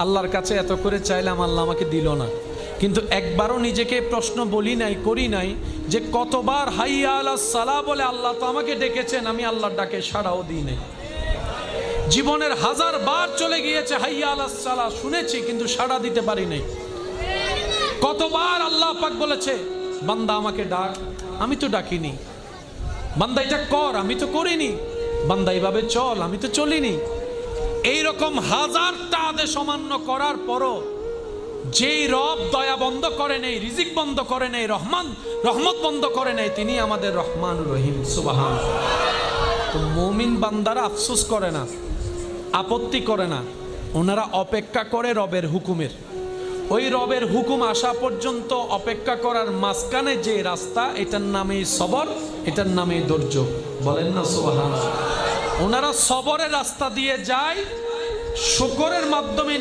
আল্লাহর কাছে এত করে চাইলাম, আল্লাহ আমাকে দিল না। কিন্তু একবারও নিজেকে প্রশ্ন বলি নাই, করি নাই যে কতবার হাইয়া আলাস সালাহ বলে আল্লাহ তো আমাকে ডেকেছেন, আমি আল্লাহর ডাকে সাড়াও দিই নাই। জীবনের 1000 বার চলে গিয়েছে হাইয়া আলাস সালাহ শুনেছি, কিন্তু সাড়া দিতে পারি নাই। কতবার আল্লাহ পাক বলেছে বান্দা আমাকে ডাক, আমি তো ডাকিনি। বান্দা এটা কর, আমি তো করিনি। বান্দা এইভাবে চল, আমি তো চলিনি। এইরকম 1000টা আদেশ অমান্য করার পরও যেই রব দয়া বন্ধ করে নেই, রিজিক বন্ধ করে নেই, রহমত বন্ধ করে নেই, তিনি আমাদের রহমান রহিম। সুবহানাল্লাহ। তো মুমিন বান্দারা আফসোস করে না, আপত্তি করে না, ওনারা অপেক্ষা করে রবের হুকুমের। ওই রবের হুকুম আসা পর্যন্ত অপেক্ষা করার মাঝখানে যে রাস্তা, এটার নামেই সবর, এটার নামেই ধৈর্য। বলেন না সুবহানাল্লাহ। ওনারা সবরের রাস্তা দিয়ে যায়, শুকরের মাধ্যমে